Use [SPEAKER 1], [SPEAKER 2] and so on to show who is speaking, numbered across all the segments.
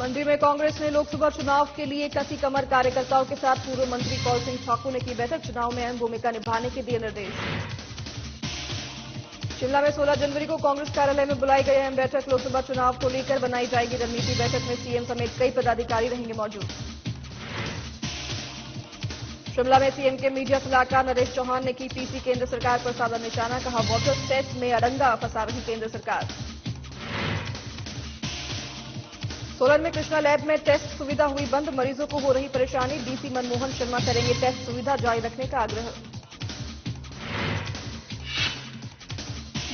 [SPEAKER 1] मंडी में कांग्रेस ने लोकसभा चुनाव के लिए कसी कमर कार्यकर्ताओं के साथ पूर्व मंत्री कौल सिंह ठाकुर ने की बैठक। चुनाव में अहम भूमिका निभाने के दिए निर्देश। शिमला में 16 जनवरी को कांग्रेस कार्यालय में बुलाई गई अहम बैठक। लोकसभा चुनाव को लेकर बनाई जाएगी रणनीति। बैठक में सीएम समेत कई पदाधिकारी रहेंगे मौजूद। शिमला में सीएम के मीडिया सलाहकार नरेश चौहान ने की पीसी केंद्र सरकार पर साधा निशाना। कहा वाटर टेस्ट में अड़ंगा फंसा रही केंद्र सरकार। सोलन में कृष्णा लैब में टेस्ट सुविधा हुई बंद। मरीजों को हो रही परेशानी। डीसी मनमोहन शर्मा करेंगे टेस्ट सुविधा जारी रखने का आग्रह।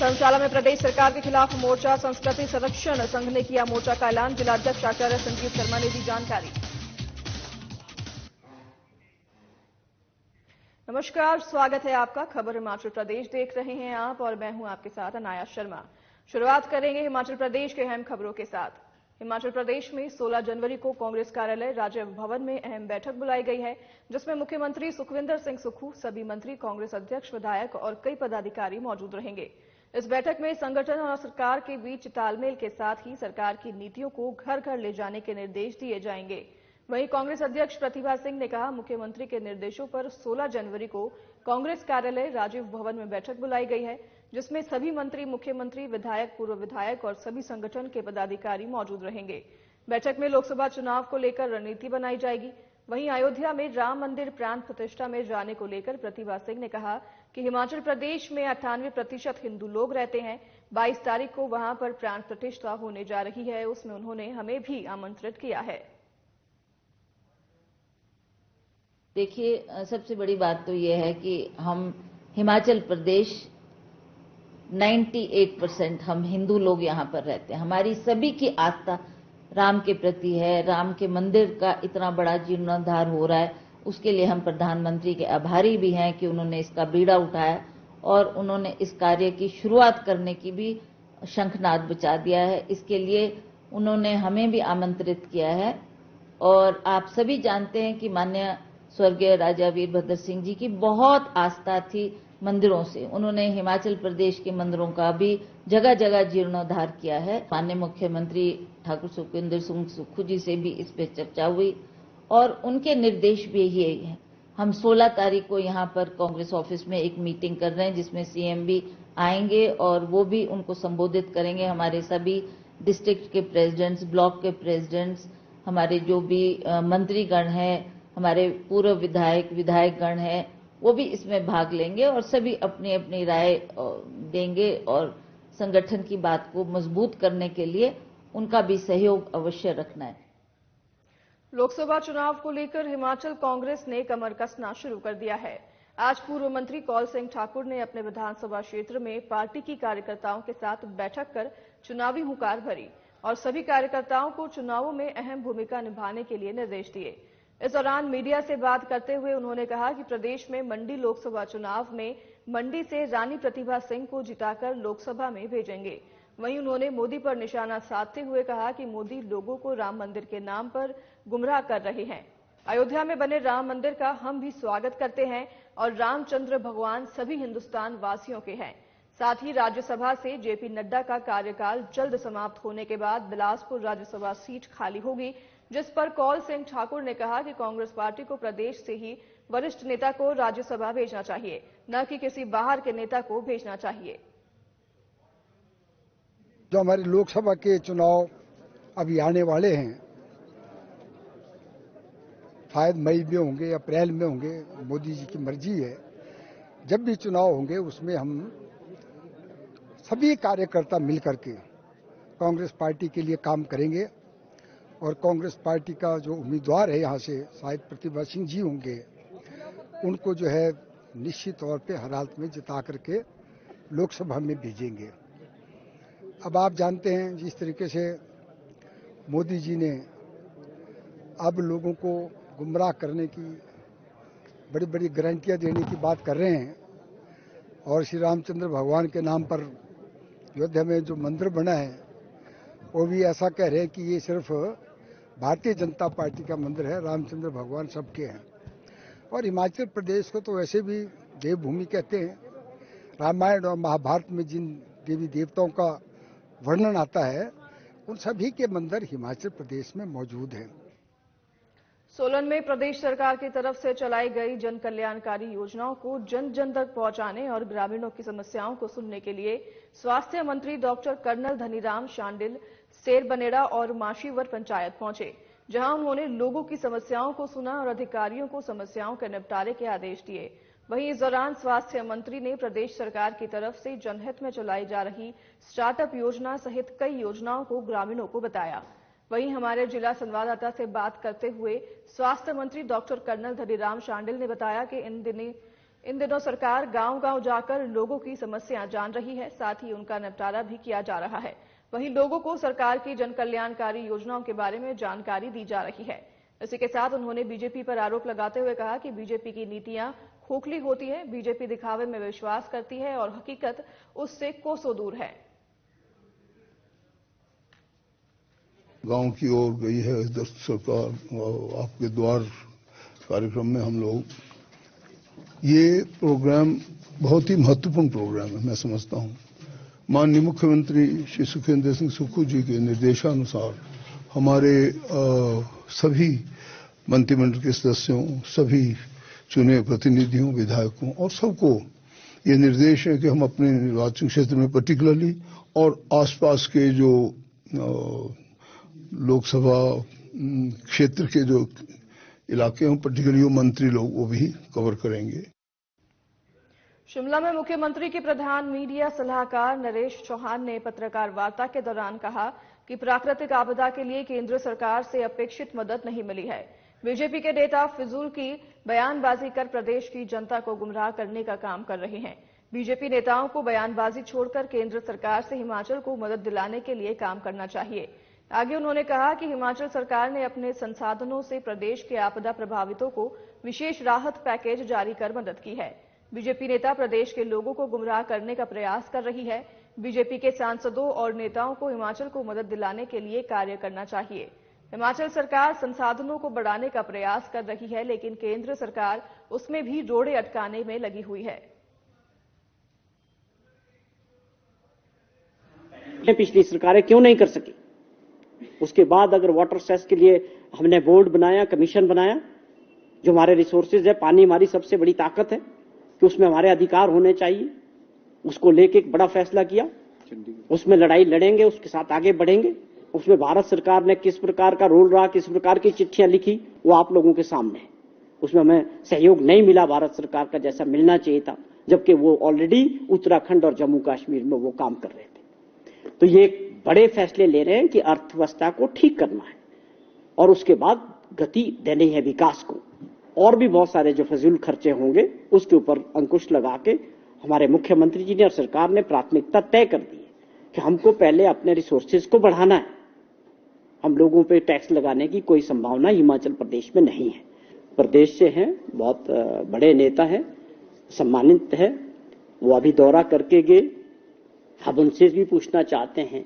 [SPEAKER 1] धर्मशाला में प्रदेश सरकार के खिलाफ मोर्चा। संस्कृति संरक्षण संघ ने किया मोर्चा का ऐलान। जिलाध्यक्ष आचार्य संजीव शर्मा ने दी जानकारी। नमस्कार, स्वागत है आपका। खबर हिमाचल प्रदेश देख रहे हैं आप और मैं हूं आपके साथ अनाया शर्मा। शुरुआत करेंगे हिमाचल प्रदेश के अहम खबरों के साथ। हिमाचल प्रदेश में 16 जनवरी को कांग्रेस कार्यालय राजीव भवन में अहम बैठक बुलाई गई है, जिसमें मुख्यमंत्री सुखविंदर सिंह सुक्खू, सभी मंत्री, कांग्रेस अध्यक्ष, विधायक और कई पदाधिकारी मौजूद रहेंगे। इस बैठक में संगठन और सरकार के बीच तालमेल के साथ ही सरकार की नीतियों को घर घर ले जाने के निर्देश दिए जाएंगे। वहीं कांग्रेस अध्यक्ष प्रतिभा सिंह ने कहा मुख्यमंत्री के निर्देशों पर 16 जनवरी को कांग्रेस कार्यालय राजीव भवन में बैठक बुलाई गई है, जिसमें सभी मंत्री, मुख्यमंत्री, विधायक, पूर्व विधायक और सभी संगठन के पदाधिकारी मौजूद रहेंगे। बैठक में लोकसभा चुनाव को लेकर रणनीति बनाई जाएगी। वहीं अयोध्या में राम मंदिर प्राण प्रतिष्ठा में जाने को लेकर प्रतिभा सिंह ने कहा कि हिमाचल प्रदेश में 98% हिंदू लोग रहते हैं। 22 तारीख को वहां पर प्राण प्रतिष्ठा होने जा रही है, उसमें उन्होंने हमें भी आमंत्रित किया है।
[SPEAKER 2] देखिए, सबसे बड़ी बात तो यह है कि हम हिमाचल प्रदेश 98% हम हिंदू लोग यहाँ पर रहते हैं। हमारी सभी की आस्था राम के प्रति है। राम के मंदिर का इतना बड़ा जीर्णोद्धार हो रहा है, उसके लिए हम प्रधानमंत्री के आभारी भी हैं कि उन्होंने इसका बीड़ा उठाया और उन्होंने इस कार्य की शुरुआत करने की भी शंखनाद बजा दिया है। इसके लिए उन्होंने हमें भी आमंत्रित किया है। और आप सभी जानते हैं कि माननीय स्वर्गीय राजा वीरभद्र सिंह जी की बहुत आस्था थी मंदिरों से। उन्होंने हिमाचल प्रदेश के मंदिरों का भी जगह जगह जीर्णोद्धार किया है। माननीय मुख्यमंत्री ठाकुर सुखविंदर सिंह सुक्खू जी से भी इस पे चर्चा हुई और उनके निर्देश भी यही है। हम 16 तारीख को यहाँ पर कांग्रेस ऑफिस में एक मीटिंग कर रहे हैं, जिसमें सीएम भी आएंगे और वो भी उनको संबोधित करेंगे। हमारे सभी डिस्ट्रिक्ट के प्रेसिडेंट्स, ब्लॉक के प्रेसिडेंट्स, हमारे जो भी मंत्रीगण हैं, हमारे पूर्व विधायकगण हैं, वो भी इसमें भाग लेंगे और सभी अपनी अपनी राय देंगे और संगठन की बात को मजबूत करने के लिए उनका भी सहयोग अवश्य रखना है।
[SPEAKER 1] लोकसभा चुनाव को लेकर हिमाचल कांग्रेस ने कमर कसना शुरू कर दिया है। आज पूर्व मंत्री कौल सिंह ठाकुर ने अपने विधानसभा क्षेत्र में पार्टी की कार्यकर्ताओं के साथ बैठक कर चुनावी हुंकार भरी और सभी कार्यकर्ताओं को चुनावों में अहम भूमिका निभाने के लिए निर्देश दिए। इस दौरान मीडिया से बात करते हुए उन्होंने कहा कि प्रदेश में मंडी लोकसभा चुनाव में मंडी से रानी प्रतिभा सिंह को जिताकर लोकसभा में भेजेंगे। वहीं उन्होंने मोदी पर निशाना साधते हुए कहा कि मोदी लोगों को राम मंदिर के नाम पर गुमराह कर रहे हैं। अयोध्या में बने राम मंदिर का हम भी स्वागत करते हैं और रामचंद्र भगवान सभी हिंदुस्तान वासियों के हैं। साथ ही राज्यसभा से जेपी नड्डा का कार्यकाल जल्द समाप्त होने के बाद बिलासपुर राज्यसभा सीट खाली होगी, जिस पर कौल सिंह ठाकुर ने कहा कि कांग्रेस पार्टी को प्रदेश से ही वरिष्ठ नेता को राज्यसभा भेजना चाहिए, न कि किसी बाहर के नेता को भेजना चाहिए।
[SPEAKER 3] जो हमारे लोकसभा के चुनाव अभी आने वाले हैं, शायद मई में होंगे, अप्रैल में होंगे, मोदी जी की मर्जी है। जब भी चुनाव होंगे उसमें हम सभी कार्यकर्ता मिलकर के कांग्रेस पार्टी के लिए काम करेंगे और कांग्रेस पार्टी का जो उम्मीदवार है यहाँ से शायद प्रतिभा सिंह जी होंगे, उनको जो है निश्चित तौर पे हर हालत में जिता करके लोकसभा में भेजेंगे। अब आप जानते हैं जिस तरीके से मोदी जी ने अब लोगों को गुमराह करने की बड़ी बड़ी गारंटियां देने की बात कर रहे हैं और श्री रामचंद्र भगवान के नाम पर अयोध्या में जो मंदिर बना है वो भी ऐसा कह रहे हैं कि ये सिर्फ भारतीय जनता पार्टी का मंदिर है, रामचंद्र भगवान सबके हैं। और हिमाचल प्रदेश को तो वैसे भी देवभूमि कहते हैं। रामायण और महाभारत में जिन देवी देवताओं का वर्णन आता है उन सभी के मंदिर हिमाचल प्रदेश में मौजूद हैं।
[SPEAKER 1] सोलन में प्रदेश सरकार की तरफ से चलाई गई जन कल्याणकारी योजनाओं को जन जन तक पहुंचाने और ग्रामीणों की समस्याओं को सुनने के लिए स्वास्थ्य मंत्री डॉक्टर कर्नल धनीराम शांडिल सेरबनेड़ा और माशीवर पंचायत पहुंचे, जहां उन्होंने लोगों की समस्याओं को सुना और अधिकारियों को समस्याओं के निपटारे के आदेश दिए। वहीं इस दौरान स्वास्थ्य मंत्री ने प्रदेश सरकार की तरफ से जनहित में चलाई जा रही स्टार्टअप योजना सहित कई योजनाओं को ग्रामीणों को बताया। वहीं हमारे जिला संवाददाता से बात करते हुए स्वास्थ्य मंत्री डॉक्टर कर्नल धनीराम शांडिल ने बताया कि इन दिनों सरकार गांव-गांव जाकर लोगों की समस्याएं जान रही है, साथ ही उनका निपटारा भी किया जा रहा है। वहीं लोगों को सरकार की जन कल्याणकारी योजनाओं के बारे में जानकारी दी जा रही है। इसी के साथ उन्होंने बीजेपी पर आरोप लगाते हुए कहा कि बीजेपी की नीतियां खोखली होती है, बीजेपी दिखावे में विश्वास करती है और हकीकत उससे कोसों दूर है।
[SPEAKER 4] गांव की ओर गई है इधर सरकार, आपके द्वार कार्यक्रम में हम लोग, ये प्रोग्राम बहुत ही महत्वपूर्ण प्रोग्राम है। मैं समझता हूं माननीय मुख्यमंत्री श्री सुखेंद्र सिंह सुक्खू जी के निर्देशानुसार हमारे सभी मंत्रिमंडल के सदस्यों, सभी चुने प्रतिनिधियों, विधायकों और सबको ये निर्देश है कि हम अपने निर्वाचन क्षेत्र में पर्टिकुलरली और आसपास के जो लोकसभा क्षेत्र के जो इलाके हैं, पर्टिकुलरली वो मंत्री लोग वो भी कवर करेंगे।
[SPEAKER 1] शिमला में मुख्यमंत्री के प्रधान मीडिया सलाहकार नरेश चौहान ने पत्रकार वार्ता के दौरान कहा कि प्राकृतिक आपदा के लिए केंद्र सरकार से अपेक्षित मदद नहीं मिली है। बीजेपी के नेता फिजूल की बयानबाजी कर प्रदेश की जनता को गुमराह करने का काम कर रहे हैं। बीजेपी नेताओं को बयानबाजी छोड़कर केंद्र सरकार से हिमाचल को मदद दिलाने के लिए काम करना चाहिए। आगे उन्होंने कहा कि हिमाचल सरकार ने अपने संसाधनों से प्रदेश के आपदा प्रभावितों को विशेष राहत पैकेज जारी कर मदद की है। बीजेपी नेता प्रदेश के लोगों को गुमराह करने का प्रयास कर रही है। बीजेपी के सांसदों और नेताओं को हिमाचल को मदद दिलाने के लिए कार्य करना चाहिए। हिमाचल सरकार संसाधनों को बढ़ाने का प्रयास कर रही है, लेकिन केंद्र सरकार उसमें भी रोड़े अटकाने में लगी हुई है।
[SPEAKER 5] पिछली सरकारें क्यों नहीं कर सकी? उसके बाद अगर वाटर सेस के लिए हमने बोर्ड बनाया, कमीशन बनाया, जो हमारे रिसोर्सेज है, पानी हमारी सबसे बड़ी ताकत है कि उसमें हमारे अधिकार होने चाहिए, उसको लेके एक बड़ा फैसला किया। उसमें लड़ाई लड़ेंगे, उसके साथ आगे बढ़ेंगे। उसमें भारत सरकार ने किस प्रकार का रोल रहा, किस प्रकार की चिट्ठियां लिखी, वो आप लोगों के सामने है। उसमें हमें सहयोग नहीं मिला भारत सरकार का जैसा मिलना चाहिए था, जबकि वो ऑलरेडी उत्तराखंड और जम्मू कश्मीर में वो काम कर रहे थे। तो ये बड़े फैसले ले रहे हैं कि अर्थव्यवस्था को ठीक करना है और उसके बाद गति देनी है विकास को। और भी बहुत सारे जो फजूल खर्चे होंगे उसके ऊपर अंकुश लगा के हमारे मुख्यमंत्री जी ने और सरकार ने प्राथमिकता तय कर दी है कि हमको पहले अपने रिसोर्सेज को बढ़ाना है। हम लोगों पे टैक्स लगाने की कोई संभावना हिमाचल प्रदेश में नहीं है। प्रदेश से हैं, बहुत बड़े नेता हैं, सम्मानित है, वो अभी दौरा करके गए। अब उनसे भी पूछना चाहते हैं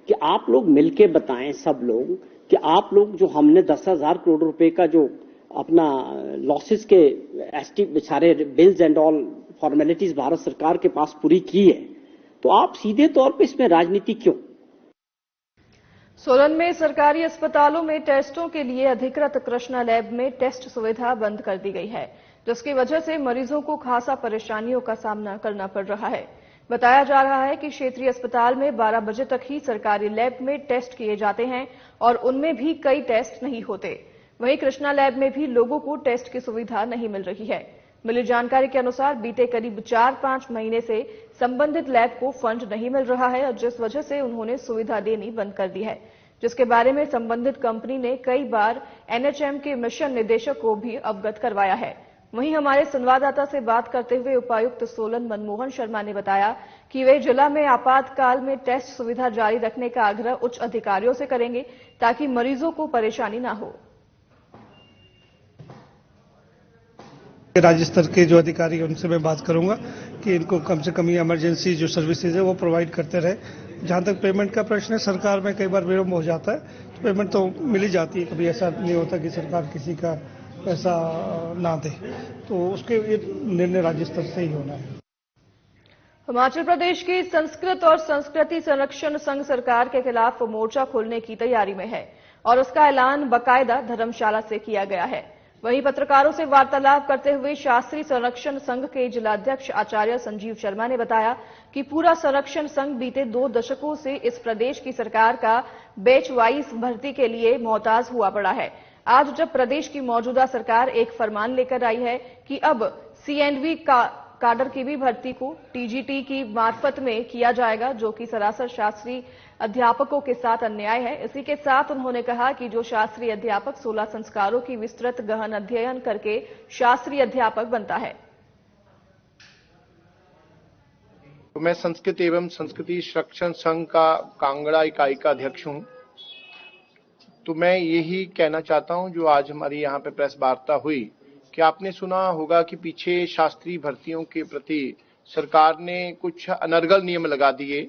[SPEAKER 5] कि आप लोग मिलके बताएं, सब लोग, कि आप लोग जो हमने 10,000 करोड़ रुपए का जो अपना लॉसेस के सारे bills and all formalities Bharat सरकार के पास पूरी की है, तो आप सीधे तौर पे इसमें राजनीति क्यों?
[SPEAKER 1] सोलन में सरकारी अस्पतालों में टेस्टों के लिए अधिकृत कृष्णा लैब में टेस्ट सुविधा बंद कर दी गई है, जिसकी वजह से मरीजों को खासा परेशानियों का सामना करना पड़ रहा है। बताया जा रहा है कि क्षेत्रीय अस्पताल में 12 बजे तक ही सरकारी लैब में टेस्ट किए जाते हैं और उनमें भी कई टेस्ट नहीं होते। वहीं कृष्णा लैब में भी लोगों को टेस्ट की सुविधा नहीं मिल रही है। मिली जानकारी के अनुसार बीते करीब 4-5 महीने से संबंधित लैब को फंड नहीं मिल रहा है और जिस वजह से उन्होंने सुविधा देनी बंद कर दी है, जिसके बारे में संबंधित कंपनी ने कई बार एनएचएम के मिशन निदेशक को भी अवगत करवाया है। वहीं हमारे संवाददाता से बात करते हुए उपायुक्त सोलन मनमोहन शर्मा ने बताया कि वे जिला में आपातकाल में टेस्ट सुविधा जारी रखने का आग्रह उच्च अधिकारियों से करेंगे ताकि मरीजों को परेशानी न हो।
[SPEAKER 6] राज्य स्तर के जो अधिकारी हैं उनसे मैं बात करूंगा कि इनको कम से कम ये इमरजेंसी जो सर्विसेज है वो प्रोवाइड करते रहे। जहां तक पेमेंट का प्रश्न है, सरकार में कई बार विलंब हो जाता है, तो पेमेंट तो मिल ही जाती है। कभी ऐसा नहीं होता कि सरकार किसी का पैसा ना दे, तो उसके निर्णय राज्य स्तर से ही होना है।
[SPEAKER 1] हिमाचल प्रदेश की संस्कृत और संस्कृति संरक्षण संघ सरकार के खिलाफ मोर्चा खोलने की तैयारी में है और उसका ऐलान बाकायदा धर्मशाला से किया गया है। वहीं पत्रकारों से वार्तालाप करते हुए शास्त्री संरक्षण संघ के जिलाध्यक्ष आचार्य संजीव शर्मा ने बताया कि पूरा संरक्षण संघ बीते 2 दशकों से इस प्रदेश की सरकार का बैच वाइज भर्ती के लिए मोहताज हुआ पड़ा है। आज जब प्रदेश की मौजूदा सरकार एक फरमान लेकर आई है कि अब सीएनवी काडर की भी भर्ती को टीजीटी की मार्फत में किया जाएगा, जो कि सरासर शास्त्री अध्यापकों के साथ अन्याय है। इसी के साथ उन्होंने कहा कि जो शास्त्री अध्यापक 16 संस्कारों की विस्तृत गहन अध्ययन करके शास्त्री अध्यापक बनता है।
[SPEAKER 7] तो मैं संस्कृत एवं संस्कृति संरक्षण संघ का कांगड़ा इकाई का अध्यक्ष हूं। तो मैं यही कहना चाहता हूं, जो आज हमारी यहां पे प्रेस वार्ता हुई, कि आपने सुना होगा कि पीछे शास्त्री भर्तियों के प्रति सरकार ने कुछ अनर्गल नियम लगा दिए।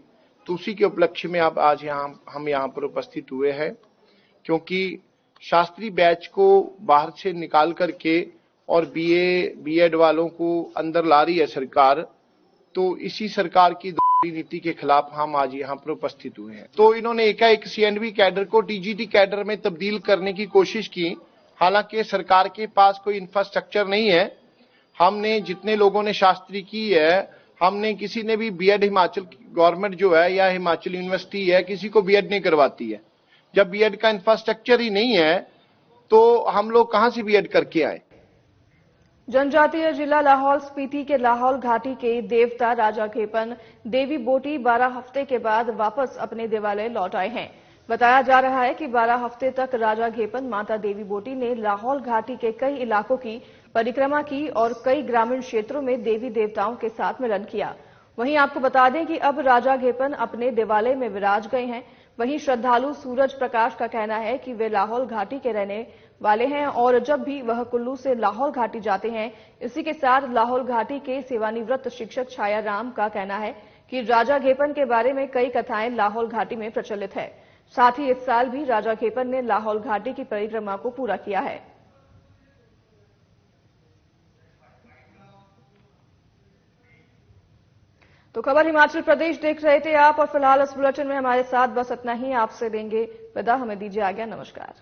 [SPEAKER 7] तो उसी के उपलक्ष्य में अब आज हम यहाँ पर उपस्थित हुए हैं, क्योंकि शास्त्री बैच को बाहर से निकाल करके और बीए बीएड वालों को अंदर ला रही है सरकार। तो इसी सरकार की नीति के खिलाफ हम आज यहाँ पर उपस्थित हुए हैं। तो इन्होंने एकाएक सीएनवी कैडर को टीजीटी कैडर में तब्दील करने की कोशिश की। हालांकि सरकार के पास कोई इंफ्रास्ट्रक्चर नहीं है। हमने जितने लोगों ने शास्त्री की है, हमने किसी ने भी बीएड, हिमाचल गवर्नमेंट जो है या हिमाचल यूनिवर्सिटी है, किसी को बीएड नहीं करवाती है। जब बीएड का इंफ्रास्ट्रक्चर ही नहीं है तो हम लोग कहां से बीएड करके आए।
[SPEAKER 1] जनजातीय जिला लाहौल स्पीति के लाहौल घाटी के देवता राजा घेपन देवी बोटी 12 हफ्ते के बाद वापस अपने देवालय लौट आए हैं। बताया जा रहा है कि 12 हफ्ते तक राजा घेपन माता देवी बोटी ने लाहौल घाटी के कई इलाकों की परिक्रमा की और कई ग्रामीण क्षेत्रों में देवी देवताओं के साथ मिलन किया। वहीं आपको बता दें कि अब राजा घेपन अपने देवालय में विराज गए हैं। वहीं श्रद्धालु सूरज प्रकाश का कहना है कि वे लाहौल घाटी के रहने वाले हैं और जब भी वह कुल्लू से लाहौल घाटी जाते हैं। इसी के साथ लाहौल घाटी के सेवानिवृत्त शिक्षक छाया राम का कहना है कि राजा घेपन के बारे में कई कथाएं लाहौल घाटी में प्रचलित है। साथ ही इस साल भी राजा घेपन ने लाहौल घाटी की परिक्रमा को पूरा किया है। तो खबर हिमाचल प्रदेश देख रहे थे आप, और फिलहाल इस बुलेटिन में हमारे साथ बस इतना ही। आपसे देंगे विदा, हमें दीजिए आज्ञा। नमस्कार।